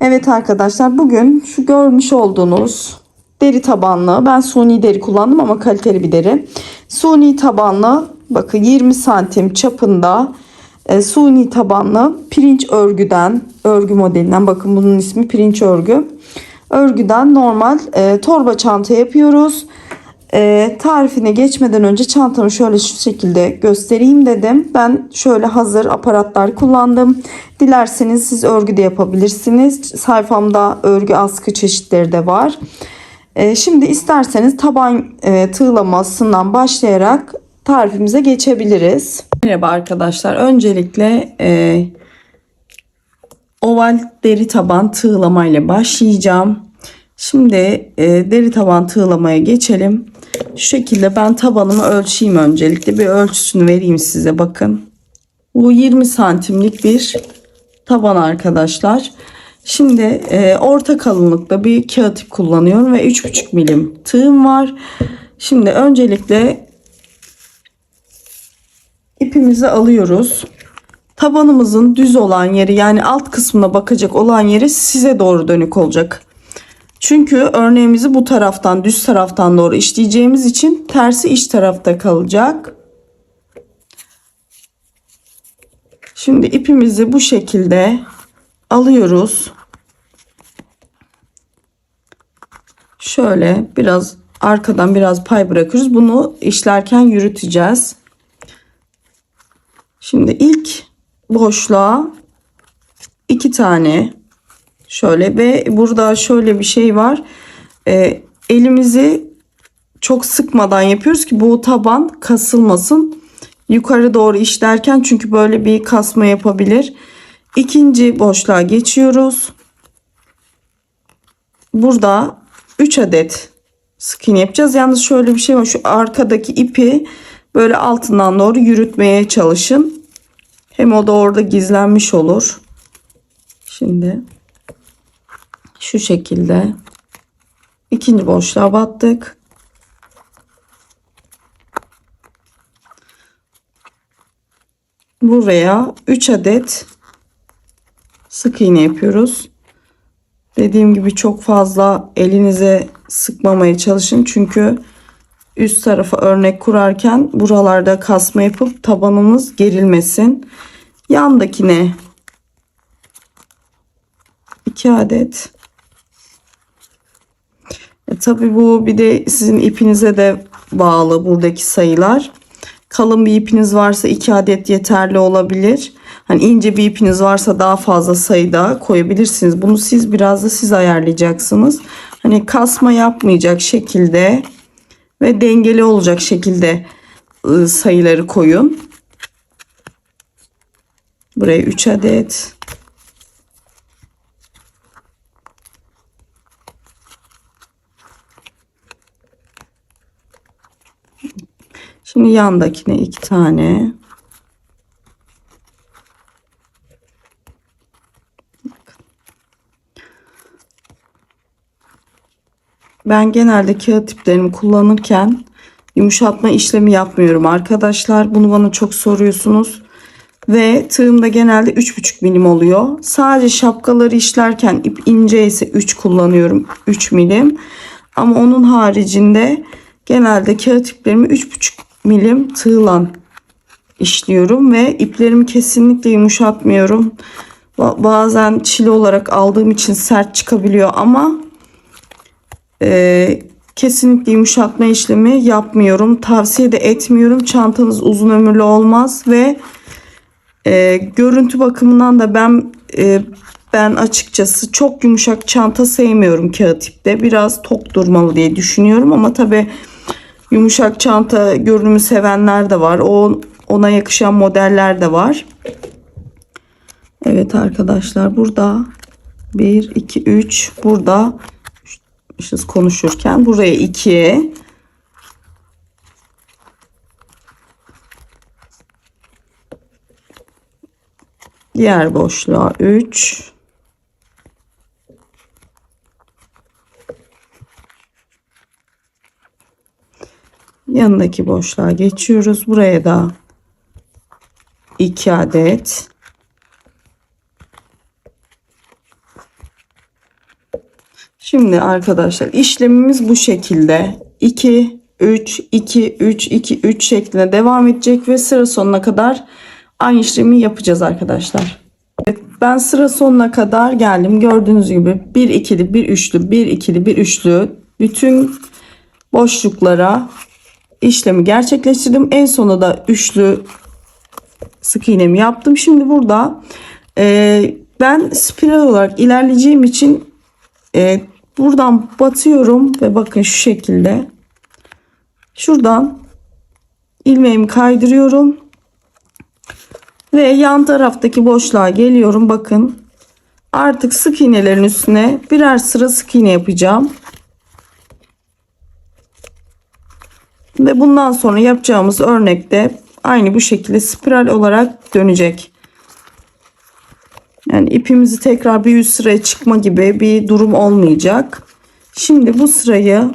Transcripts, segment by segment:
Evet arkadaşlar, bugün şu görmüş olduğunuz deri tabanlı, ben suni deri kullandım ama kaliteli bir deri. Suni tabanlı, bakın 20 santim çapında suni tabanlı pirinç örgüden, örgü modelinden, bakın bunun ismi pirinç örgü. Örgüden normal torba çanta yapıyoruz. Tarifine geçmeden önce çantamı şöyle şu şekilde göstereyim dedim. Ben şöyle hazır aparatlar kullandım. Dilerseniz siz örgü de yapabilirsiniz. Sayfamda örgü askı çeşitleri de var. Şimdi isterseniz taban tığlamasından başlayarak tarifimize geçebiliriz. Merhaba arkadaşlar. Öncelikle oval deri taban tığlama ile başlayacağım. Şimdi deri taban tığlamaya geçelim. Şu şekilde ben tabanımı ölçeyim öncelikle. Bir ölçüsünü vereyim size, bakın. Bu 20 santimlik bir taban arkadaşlar. Şimdi orta kalınlıkta bir kağıt ip kullanıyorum ve 3,5 milim tığım var. Şimdi öncelikle ipimizi alıyoruz. Tabanımızın düz olan yeri, yani alt kısmına bakacak olan yeri size doğru dönük olacak. Çünkü örneğimizi bu taraftan, düz taraftan doğru işleyeceğimiz için tersi iç tarafta kalacak. Şimdi ipimizi bu şekilde alıyoruz. Şöyle biraz arkadan biraz pay bırakıyoruz. Bunu işlerken yürüteceğiz. Şimdi ilk boşluğa 2 tane şöyle, ve burada şöyle bir şey var. Elimizi çok sıkmadan yapıyoruz ki bu taban kasılmasın. Yukarı doğru işlerken, çünkü böyle bir kasma yapabilir. İkinci boşluğa geçiyoruz. Burada 3 adet sık iğne yapacağız. Yalnız şöyle bir şey var. Şu arkadaki ipi böyle altından doğru yürütmeye çalışın. Hem o da orada gizlenmiş olur. Şimdi şu şekilde ikinci boşluğa battık. Buraya 3 adet sık iğne yapıyoruz. Dediğim gibi çok fazla elinize sıkmamaya çalışın. Çünkü üst tarafa örnek kurarken buralarda kasma yapıp tabanımız gerilmesin. Yandakine 2 adet. Tabii bu bir de sizin ipinize de bağlı buradaki sayılar. Kalın bir ipiniz varsa 2 adet yeterli olabilir. Hani ince bir ipiniz varsa daha fazla sayıda koyabilirsiniz. Bunu siz biraz da siz ayarlayacaksınız. Hani kasma yapmayacak şekilde ve dengeli olacak şekilde sayıları koyun. Buraya 3 adet. Şimdi yandakine 2 tane. Ben genelde kağıt iplerimi kullanırken yumuşatma işlemi yapmıyorum arkadaşlar. Bunu bana çok soruyorsunuz. Ve tığımda genelde 3,5 milim oluyor. Sadece şapkaları işlerken ip ince ise 3 kullanıyorum. 3 milim. Ama onun haricinde genelde kağıt iplerimi 3,5 milim tığla işliyorum. Ve iplerimi kesinlikle yumuşatmıyorum. Bazen çile olarak aldığım için sert çıkabiliyor ama kesinlikle yumuşatma işlemi yapmıyorum. Tavsiye de etmiyorum. Çantanız uzun ömürlü olmaz ve görüntü bakımından da ben açıkçası çok yumuşak çanta sevmiyorum kağıt ipte. Biraz tok durmalı diye düşünüyorum ama tabi yumuşak çanta görünümü sevenler de var. Ona yakışan modeller de var. Evet arkadaşlar, burada 1 2 3, burada konuşurken buraya 2, diğer boşluğa 3, yanındaki boşluğa geçiyoruz. Buraya da 2 adet. Şimdi arkadaşlar işlemimiz bu şekilde. 2 3 2 3 2 3 şeklinde devam edecek ve sıra sonuna kadar aynı işlemi yapacağız arkadaşlar. Evet, ben sıra sonuna kadar geldim. Gördüğünüz gibi bir ikili, bir üçlü, bir ikili, bir üçlü bütün boşluklara işlemi gerçekleştirdim. En sonunda da üçlü sık iğnemi yaptım. Şimdi burada ben spiral olarak ilerleyeceğim için buradan batıyorum ve bakın şu şekilde şuradan ilmeğimi kaydırıyorum ve yan taraftaki boşluğa geliyorum. Bakın artık sık iğnelerin üstüne birer sıra sık iğne yapacağım ve bundan sonra yapacağımız örnekte aynı bu şekilde spiral olarak dönecek. Yani ipimizi tekrar bir üst sıraya çıkma gibi bir durum olmayacak. Şimdi bu sırayı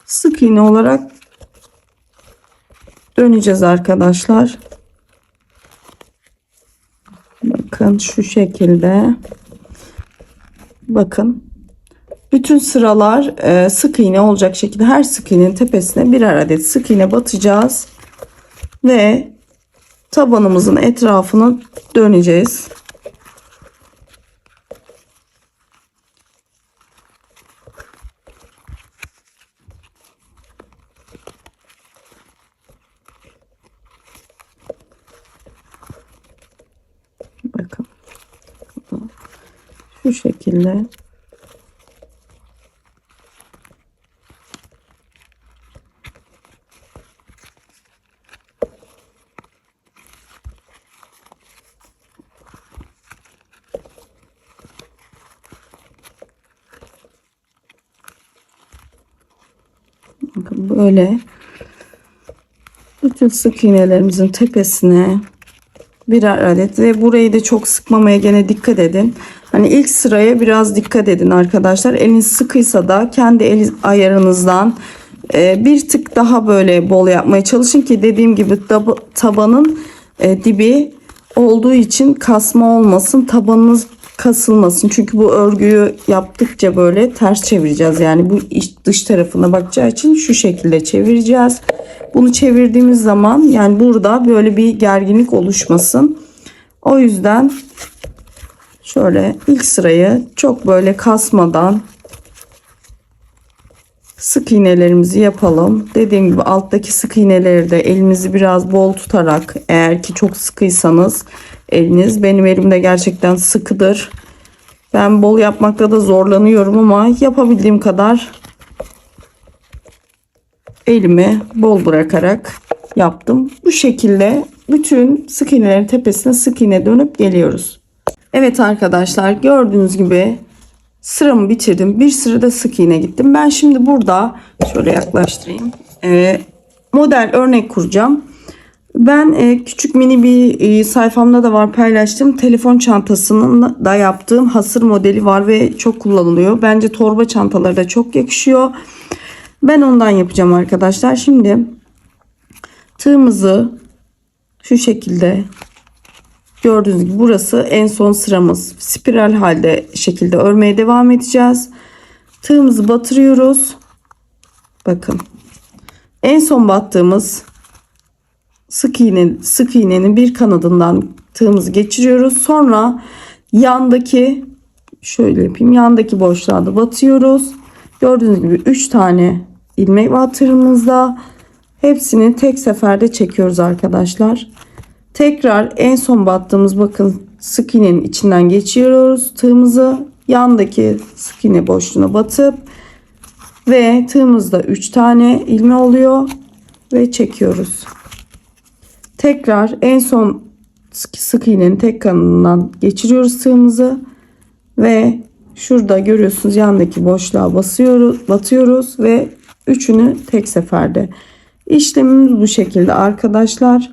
sık iğne olarak döneceğiz arkadaşlar. Bakın şu şekilde. Bakın. Bütün sıralar sık iğne olacak şekilde her sık iğnenin tepesine birer adet sık iğne batacağız. Ve tabanımızın etrafını döneceğiz. Bakın. Şu şekilde. Bakın böyle bütün sık iğnelerimizin tepesine birer adet ve burayı da çok sıkmamaya gene dikkat edin. Hani ilk sıraya biraz dikkat edin arkadaşlar. Eliniz sıkıysa da kendi el ayarınızdan bir tık daha böyle bol yapmaya çalışın ki dediğim gibi tabanın dibi olduğu için kasma olmasın, tabanınız kasılmasın. Çünkü bu örgüyü yaptıkça böyle ters çevireceğiz. Yani bu dış tarafına bakacağı için şu şekilde çevireceğiz. Bunu çevirdiğimiz zaman yani burada böyle bir gerginlik oluşmasın. O yüzden şöyle ilk sırayı çok böyle kasmadan sık iğnelerimizi yapalım. Dediğim gibi alttaki sık iğneleri de elinizi biraz bol tutarak, eğer ki çok sıkıysanız eliniz, benim elimde gerçekten sıkıdır. Ben bol yapmakta da zorlanıyorum ama yapabildiğim kadar elimi bol bırakarak yaptım. Bu şekilde bütün sık iğnelerin tepesine sık iğne dönüp geliyoruz. Evet arkadaşlar, gördüğünüz gibi sıramı bitirdim. Bir sırada sık iğne gittim. Ben şimdi burada şöyle yaklaştırayım. Model örnek kuracağım. Ben küçük mini bir sayfamda da var, paylaştım. Telefon çantasının da yaptığım hasır modeli var ve çok kullanılıyor. Bence torba çantaları da çok yakışıyor. Ben ondan yapacağım arkadaşlar. Şimdi tığımızı şu şekilde, gördüğünüz gibi burası en son sıramız. Spiral halde şekilde örmeye devam edeceğiz. Tığımızı batırıyoruz. Bakın. En son battığımız sık iğnenin bir kanadından tığımızı geçiriyoruz. Sonra yandaki, şöyle yapayım, yandaki boşluğa da batıyoruz. Gördüğünüz gibi 3 tane ilmek var tığımızda. Hepsini tek seferde çekiyoruz arkadaşlar. Tekrar en son battığımız bakın sık iğnenin içinden geçiriyoruz tığımızı. Yandaki sık iğne boşluğuna batıp ve tığımızda 3 tane ilme oluyor ve çekiyoruz. Tekrar en son sık iğnenin tek kanadından geçiriyoruz tığımızı ve şurada görüyorsunuz yandaki boşluğa batıyoruz ve üçünü tek seferde. İşlemimiz bu şekilde arkadaşlar.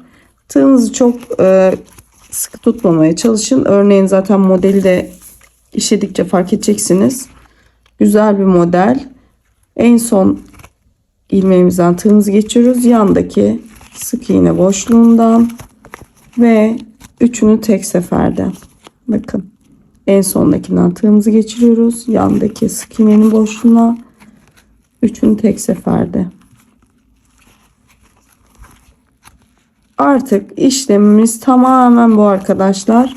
Tığınızı çok sıkı tutmamaya çalışın. Örneğin zaten modeli de işledikçe fark edeceksiniz. Güzel bir model. En son ilmeğimizden tığımızı geçiriyoruz. Yandaki sık iğne boşluğundan ve üçünü tek seferde. Bakın. En sondakinden tığımızı geçiriyoruz. Yandaki sık iğnenin boşluğuna. Üçünü tek seferde. Artık işlemimiz tamamen bu arkadaşlar.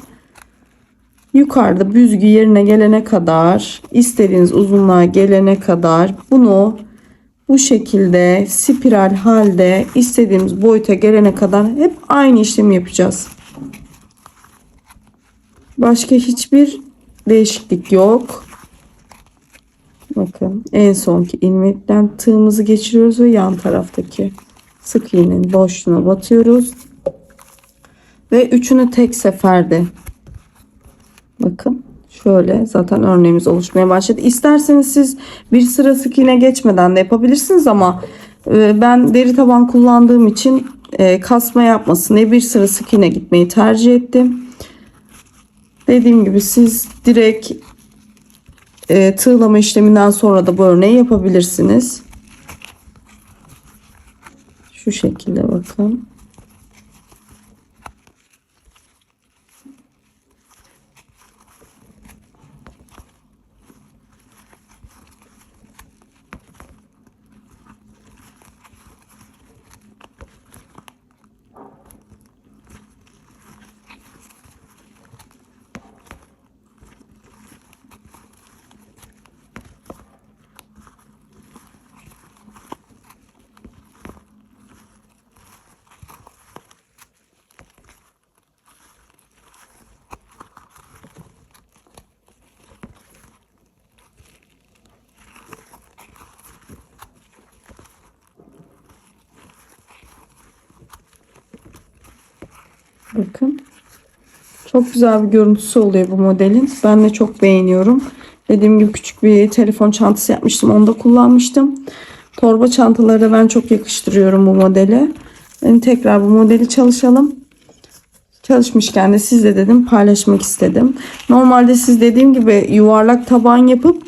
Yukarıda büzgü yerine gelene kadar, istediğiniz uzunluğa gelene kadar bunu bu şekilde spiral halde istediğimiz boyuta gelene kadar hep aynı işlemi yapacağız. Başka hiçbir değişiklik yok. Bakın en sonki ilmekten tığımızı geçiriyoruz ve yan taraftaki sık iğnenin boşluğuna batıyoruz. Ve üçünü tek seferde. Bakın şöyle zaten örneğimiz oluşmaya başladı. İsterseniz siz bir sıra sık iğne geçmeden de yapabilirsiniz ama ben deri taban kullandığım için kasma yapmasın diye bir sıra sık iğne gitmeyi tercih ettim. Dediğim gibi siz direkt tığlama işleminden sonra da bu örneği yapabilirsiniz. Şu şekilde bakın. Bakın. Çok güzel bir görüntüsü oluyor bu modelin. Ben de çok beğeniyorum. Dediğim gibi küçük bir telefon çantası yapmıştım. Onu da kullanmıştım. Torba çantaları da ben çok yakıştırıyorum bu modele. Yani tekrar bu modeli çalışalım. Çalışmışken de sizle dedim paylaşmak istedim. Normalde siz dediğim gibi yuvarlak taban yapıp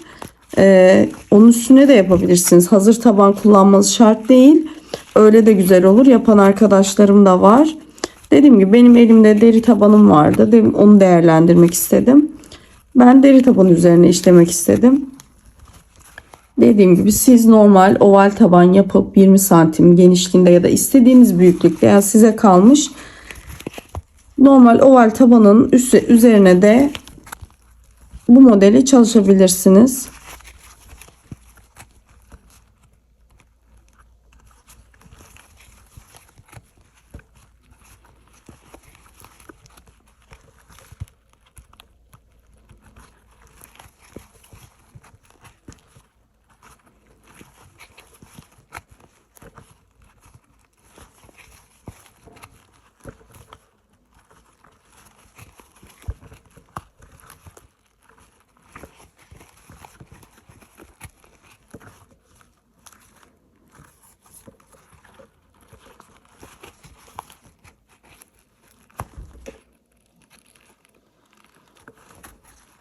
onun üstüne de yapabilirsiniz. Hazır taban kullanmanız şart değil. Öyle de güzel olur. Yapan arkadaşlarım da var. Dediğim gibi benim elimde deri tabanım vardı. Onu değerlendirmek istedim. Ben deri tabanı üzerine işlemek istedim. Dediğim gibi siz normal oval taban yapıp 20 santim genişliğinde ya da istediğiniz büyüklükte ya size kalmış normal oval tabanın üzerine de bu modeli çalışabilirsiniz.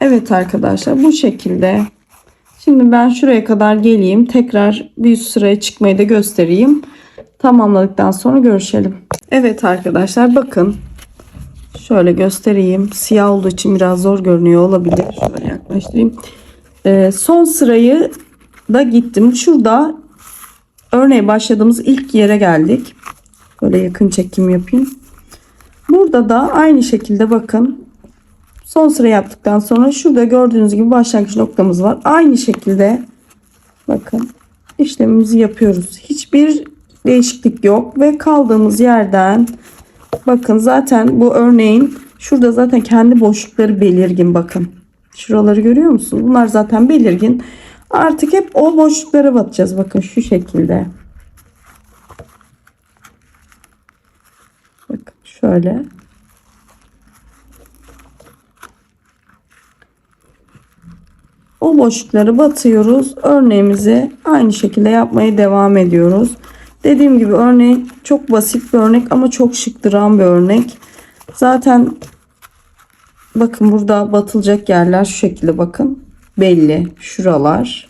Evet arkadaşlar bu şekilde. Şimdi ben şuraya kadar geleyim. Tekrar bir üst sıraya çıkmayı da göstereyim. Tamamladıktan sonra görüşelim. Evet arkadaşlar bakın. Şöyle göstereyim. Siyah olduğu için biraz zor görünüyor olabilir. Şöyle yaklaştırayım. Son sırayı da gittim. Şurada örneğe başladığımız ilk yere geldik. Böyle yakın çekim yapayım. Burada da aynı şekilde bakın. Son sıra yaptıktan sonra şurada gördüğünüz gibi başlangıç noktamız var. Aynı şekilde bakın işlemimizi yapıyoruz. Hiçbir değişiklik yok ve kaldığımız yerden bakın zaten bu örneğin şurada zaten kendi boşlukları belirgin bakın. Şuraları görüyor musunuz? Bunlar zaten belirgin. Artık hep o boşluklara batacağız. Bakın şu şekilde. Bakın şöyle. O boşlukları batıyoruz. Örneğimizi aynı şekilde yapmaya devam ediyoruz. Dediğim gibi örnek çok basit bir örnek ama çok şık duran bir örnek. Zaten bakın burada batılacak yerler şu şekilde bakın. Belli. Şuralar.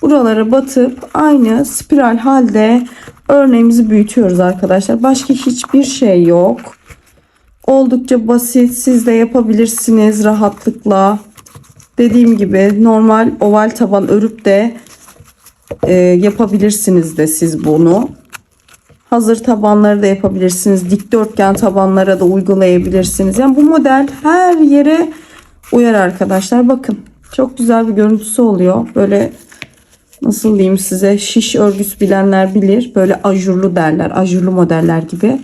Buralara batıp aynı spiral halde örneğimizi büyütüyoruz arkadaşlar. Başka hiçbir şey yok. Oldukça basit. Siz de yapabilirsiniz rahatlıkla. Dediğim gibi normal oval taban örüp de yapabilirsiniz de siz bunu. Hazır tabanları da yapabilirsiniz. Dikdörtgen tabanlara da uygulayabilirsiniz. Yani bu model her yere uyar arkadaşlar. Bakın çok güzel bir görüntüsü oluyor. Böyle nasıl diyeyim size, şiş örgüsü bilenler bilir. Böyle ajurlu derler. Ajurlu modeller gibi.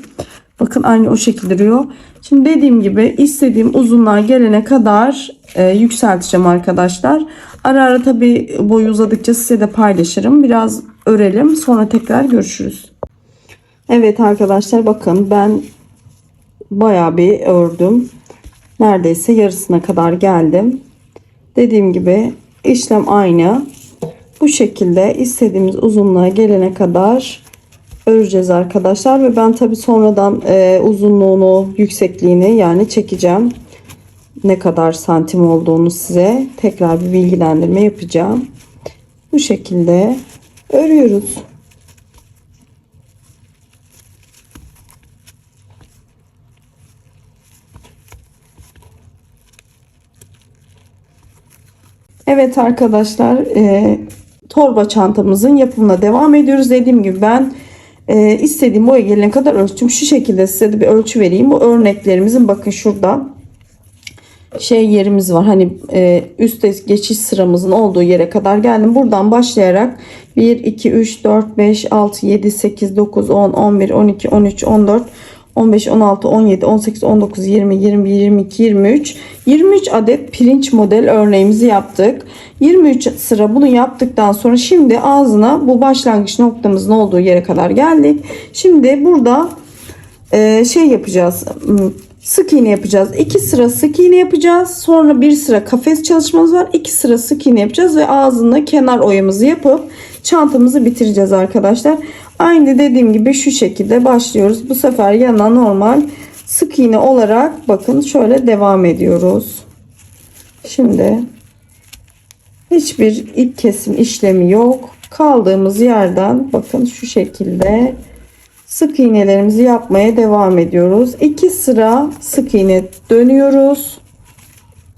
Bakın aynı o şekilde duruyor. Şimdi dediğim gibi istediğim uzunluğa gelene kadar yükselteceğim arkadaşlar. Ara ara tabi boyu uzadıkça size de paylaşırım. Biraz örelim, sonra tekrar görüşürüz. Evet arkadaşlar, bakın ben bayağı bir ördüm. Neredeyse yarısına kadar geldim. Dediğim gibi işlem aynı. Bu şekilde istediğimiz uzunluğa gelene kadar öreceğiz arkadaşlar. Ve ben tabi sonradan uzunluğunu, yüksekliğini yani çekeceğim. Ne kadar santim olduğunu size tekrar bir bilgilendirme yapacağım. Bu şekilde örüyoruz. Evet arkadaşlar, torba çantamızın yapımına devam ediyoruz. Dediğim gibi ben istediğim boya gelene kadar ölçtüm. Şu şekilde size de bir ölçü vereyim. Bu örneklerimizin bakın şurada yerimiz var. Hani üstte geçiş sıramızın olduğu yere kadar geldim. Buradan başlayarak 1, 2, 3, 4, 5, 6, 7, 8, 9, 10, 11, 12, 13, 14, 15, 16, 17, 18, 19, 20, 21, 22, 23. 23 adet pirinç model örneğimizi yaptık. 23 sıra bunu yaptıktan sonra şimdi ağzına, bu başlangıç noktamızın olduğu yere kadar geldik. Şimdi burada yapacağız. Sık iğne yapacağız. 2 sıra sık iğne yapacağız. Sonra bir sıra kafes çalışmamız var. 2 sıra sık iğne yapacağız ve ağzında kenar oyamızı yapıp çantamızı bitireceğiz arkadaşlar. Aynı dediğim gibi şu şekilde başlıyoruz. Bu sefer yana normal sık iğne olarak bakın şöyle devam ediyoruz. Şimdi hiçbir ip kesim işlemi yok. Kaldığımız yerden bakın şu şekilde sık iğnelerimizi yapmaya devam ediyoruz. 2 sıra sık iğne dönüyoruz.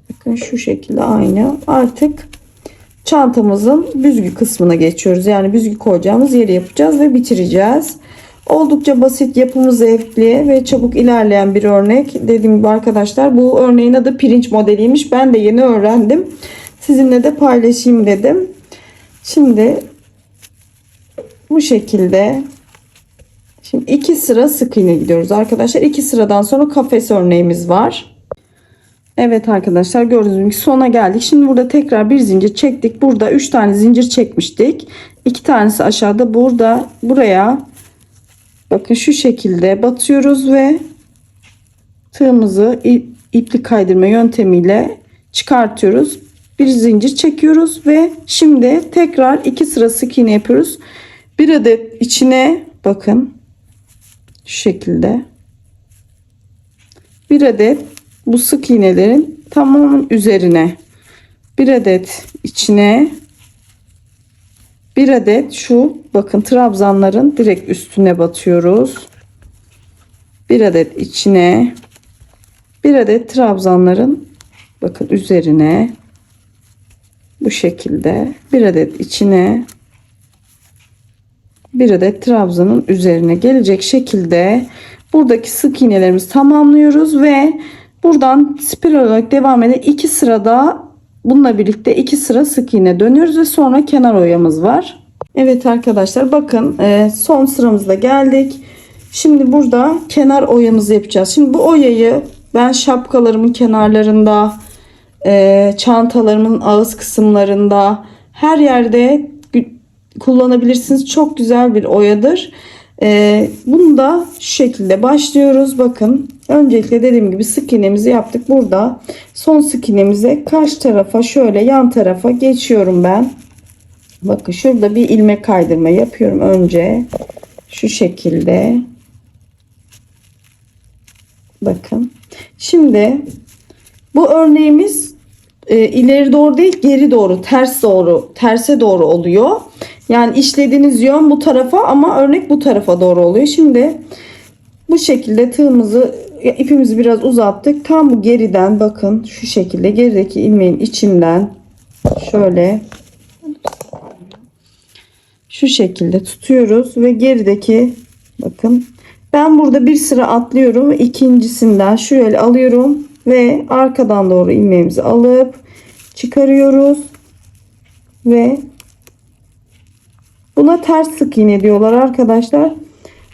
Bakın şu şekilde aynı. Artık çantamızın büzgü kısmına geçiyoruz. Yani büzgü koyacağımız yeri yapacağız ve bitireceğiz. Oldukça basit, yapımı zevkli ve çabuk ilerleyen bir örnek. Dediğim gibi arkadaşlar, bu örneğin adı pirinç modeliymiş. Ben de yeni öğrendim. Sizinle de paylaşayım dedim. Şimdi bu şekilde. Şimdi 2 sıra sık iğne gidiyoruz arkadaşlar. 2 sıradan sonra kafes örneğimiz var. Evet arkadaşlar, gördüğünüz gibi sona geldik. Şimdi burada tekrar bir zincir çektik. Burada 3 tane zincir çekmiştik. 2 tanesi aşağıda, burada buraya bakın şu şekilde batıyoruz ve tığımızı iplik kaydırma yöntemiyle çıkartıyoruz. Bir zincir çekiyoruz ve şimdi tekrar 2 sıra sık iğne yapıyoruz. Bir adet içine bakın şu şekilde bir adet bu sık iğnelerin tamamının üzerine, bir adet içine, bir adet şu bakın trabzanların direkt üstüne batıyoruz. Bir adet içine, bir adet trabzanların bakın üzerine, bu şekilde bir adet içine, bir adet trabzanın üzerine gelecek şekilde buradaki sık iğnelerimizi tamamlıyoruz ve buradan spiral olarak devam eden 2 sırada bununla birlikte 2 sıra sık iğne dönüyoruz ve sonra kenar oyamız var. Evet arkadaşlar, bakın son sıramızda geldik. Şimdi burada kenar oyamızı yapacağız. Şimdi bu oyayı ben şapkalarımın kenarlarında, çantalarımın ağız kısımlarında, her yerde kullanabilirsiniz. Çok güzel bir oyadır. Bunu da şu şekilde başlıyoruz. Bakın öncelikle dediğim gibi sık iğnemizi yaptık. Burada son sık iğnemize karşı tarafa, şöyle yan tarafa geçiyorum ben. Bakın şurada bir ilmek kaydırma yapıyorum önce. Şu şekilde. Bakın. Şimdi bu örneğimiz ileri doğru değil, geri doğru, terse doğru oluyor. Yani işlediğiniz yön bu tarafa ama örnek bu tarafa doğru oluyor. Şimdi bu şekilde tığımızı ipimizi biraz uzattık. Tam bu geriden bakın şu şekilde gerideki ilmeğin içinden şöyle şu şekilde tutuyoruz ve gerideki bakın ben burada bir sıra atlıyorum. İkincisinden şöyle alıyorum ve arkadan doğru ilmeğimizi alıp çıkarıyoruz ve buna ters sık iğne diyorlar arkadaşlar.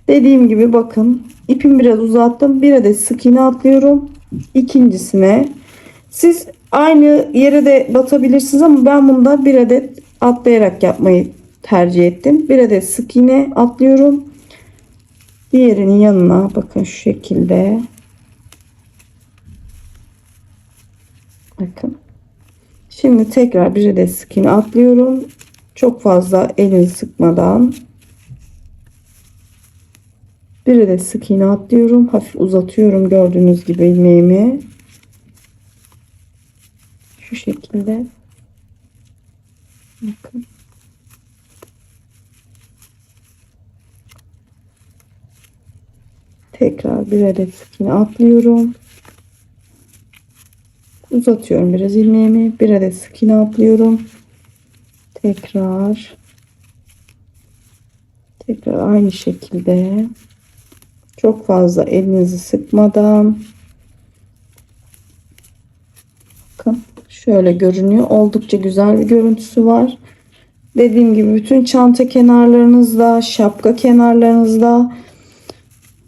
Dediğim gibi bakın ipimi biraz uzattım. Bir adet sık iğne atlıyorum. İkincisine siz aynı yere de batabilirsiniz ama ben bunda bir adet atlayarak yapmayı tercih ettim. Bir adet sık iğne atlıyorum. Diğerinin yanına bakın şu şekilde. Bakın. Şimdi tekrar bir adet sık iğne atlıyorum. Çok fazla elini sıkmadan. Bir adet sık iğne atlıyorum. Hafif uzatıyorum gördüğünüz gibi ilmeğimi. Şu şekilde. Bakın. Tekrar bir adet sık iğne atlıyorum. Uzatıyorum biraz ilmeğimi. Bir adet sık iğne atlıyorum. Tekrar aynı şekilde çok fazla elinizi sıkmadan bakın şöyle görünüyor. Oldukça güzel bir görüntüsü var. Dediğim gibi bütün çanta kenarlarınızda, şapka kenarlarınızda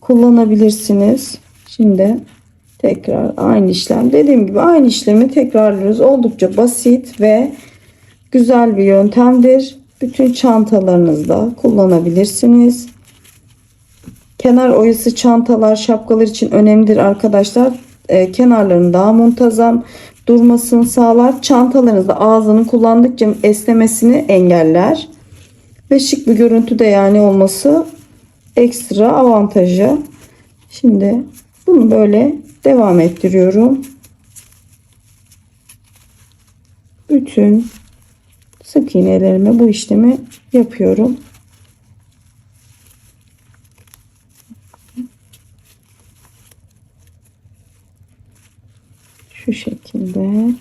kullanabilirsiniz. Şimdi tekrar aynı işlem. Dediğim gibi aynı işlemi tekrarlıyoruz. Oldukça basit ve güzel bir yöntemdir. Bütün çantalarınızda kullanabilirsiniz. Kenar oyası çantalar, şapkalar için önemlidir arkadaşlar. Kenarların daha muntazam durmasını sağlar. Çantalarınızda ağzının kullandıkça esnemesini engeller. Ve şık bir görüntüde yani olması ekstra avantajı. Şimdi bunu böyle devam ettiriyorum. Bütün sık iğnelerime bu işlemi yapıyorum. Şu şekilde.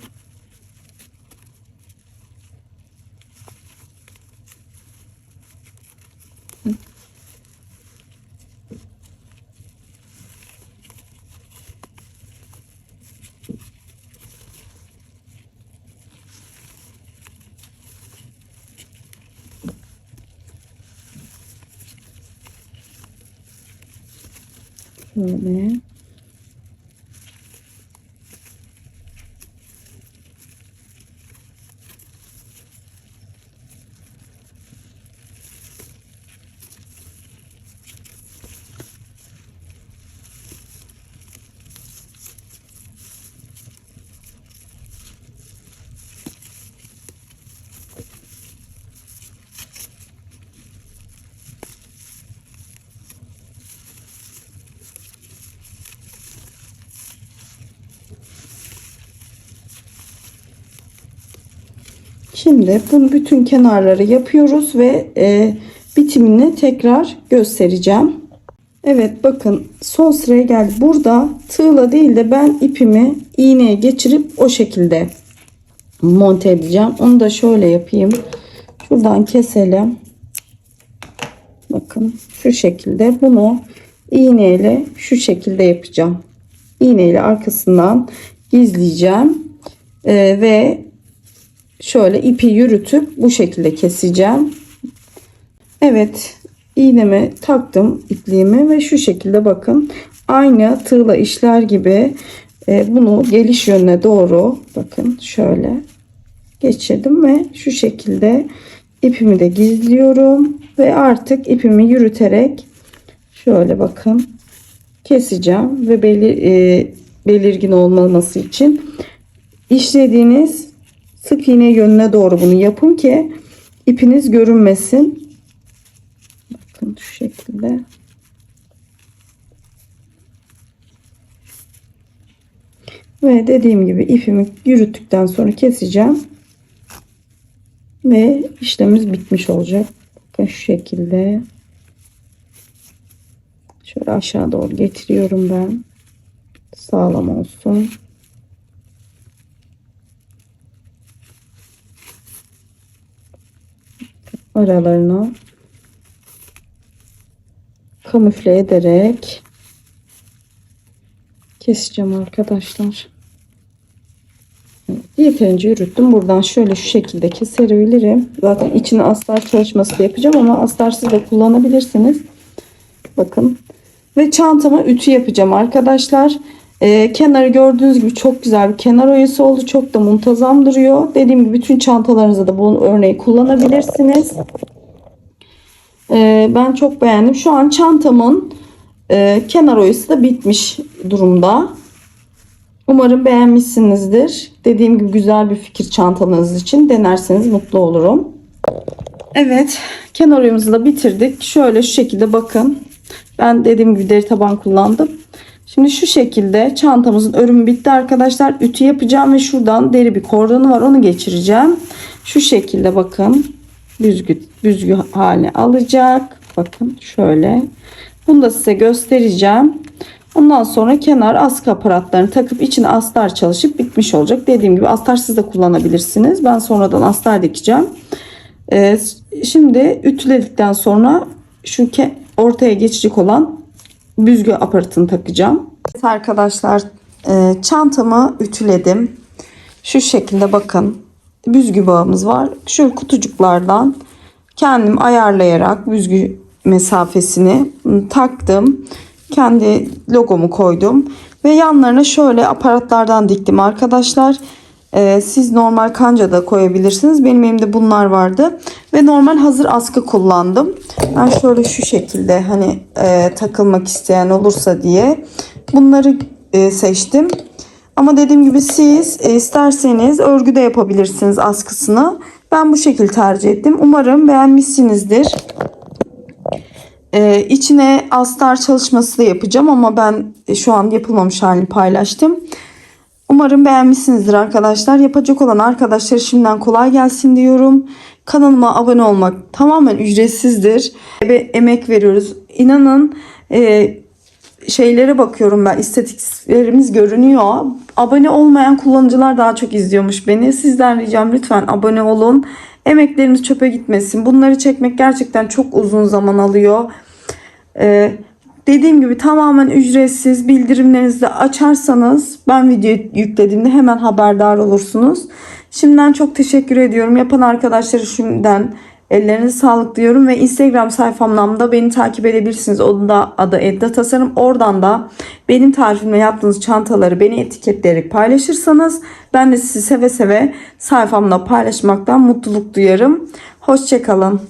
Şöyle. Şimdi bunu bütün kenarları yapıyoruz ve bitimini tekrar göstereceğim. Evet bakın son sıraya geldi. Burada tığla değil de ben ipimi iğneye geçirip o şekilde monte edeceğim. Onu da şöyle yapayım. Şuradan keselim. Bakın şu şekilde bunu iğneyle şu şekilde yapacağım. İğneyle arkasından gizleyeceğim. Ve şöyle ipi yürütüp bu şekilde keseceğim. Evet iğnemi taktım ipliğimi ve şu şekilde bakın aynı tığla işler gibi bunu geliş yönüne doğru bakın şöyle geçirdim ve şu şekilde ipimi de gizliyorum ve artık ipimi yürüterek şöyle bakın keseceğim ve belirgin olmaması için işlediğiniz sık iğne yönüne doğru bunu yapın ki ipiniz görünmesin. Bakın şu şekilde. Ve dediğim gibi ipimi yürüttükten sonra keseceğim. Ve işlemimiz bitmiş olacak. Bakın şu şekilde. Şöyle aşağı doğru getiriyorum ben. sağlam olsun. Aralarına kamufle ederek keseceğim arkadaşlar. Yeterince yürüttüm. Buradan şöyle şu şekilde kesebilirim. Zaten içine astar çalışması da yapacağım ama astarsız da kullanabilirsiniz. Bakın. Ve çantama ütü yapacağım arkadaşlar. Kenarı gördüğünüz gibi çok güzel bir kenar oyası oldu. Çok da muntazam duruyor. Dediğim gibi bütün çantalarınızda da bu örneği kullanabilirsiniz. Ben çok beğendim. Şu an çantamın kenar oyası da bitmiş durumda. Umarım beğenmişsinizdir. Dediğim gibi güzel bir fikir çantanız için. Denerseniz mutlu olurum. Evet, kenar oyamızı da bitirdik. Şöyle şu şekilde bakın. Ben dediğim gibi deri taban kullandım. Şimdi şu şekilde çantamızın örümü bitti arkadaşlar. Ütü yapacağım ve şuradan deri bir kordonu var. Onu geçireceğim. Şu şekilde bakın. Büzgü haline alacak. Bakın şöyle. Bunu da size göstereceğim. Ondan sonra kenar askı aparatlarını takıp içine astar çalışıp bitmiş olacak. Dediğim gibi astarsız da kullanabilirsiniz. Ben sonradan astar dikeceğim. Şimdi ütüledikten sonra şu ortaya geçecek olan büzgü aparatını takacağım. Evet arkadaşlar, çantamı ütüledim. Şu şekilde bakın. Büzgü bağımız var. Şu kutucuklardan kendim ayarlayarak büzgü mesafesini taktım. Kendi logomu koydum. Ve yanlarına şöyle aparatlardan diktim arkadaşlar. Siz normal kanca da koyabilirsiniz. Benim elimde bunlar vardı. Ve normal hazır askı kullandım. Ben şöyle şu şekilde hani takılmak isteyen olursa diye bunları seçtim. Ama dediğim gibi siz isterseniz örgü de yapabilirsiniz askısını. Ben bu şekilde tercih ettim. Umarım beğenmişsinizdir. İçine astar çalışması da yapacağım ama ben şu an yapılmamış halini paylaştım. Umarım beğenmişsinizdir arkadaşlar. Yapacak olan arkadaşlar şimdiden kolay gelsin diyorum. Kanalıma abone olmak tamamen ücretsizdir. Ve emek veriyoruz. İnanın şeylere bakıyorum ben. İstatistiklerimiz görünüyor. Abone olmayan kullanıcılar daha çok izliyormuş beni. Sizden ricam lütfen abone olun. Emekleriniz çöpe gitmesin. Bunları çekmek gerçekten çok uzun zaman alıyor. Dediğim gibi tamamen ücretsiz. Bildirimlerinizi de açarsanız ben video yüklediğimde hemen haberdar olursunuz. Şimdiden çok teşekkür ediyorum. Yapan arkadaşlara şimdiden ellerinize sağlık diyorum. Ve Instagram sayfamdan da beni takip edebilirsiniz. Onun da adı Edda Tasarım. Oradan da benim tarifimle yaptığınız çantaları beni etiketleyerek paylaşırsanız ben de sizi seve seve sayfamda paylaşmaktan mutluluk duyarım. Hoşça kalın.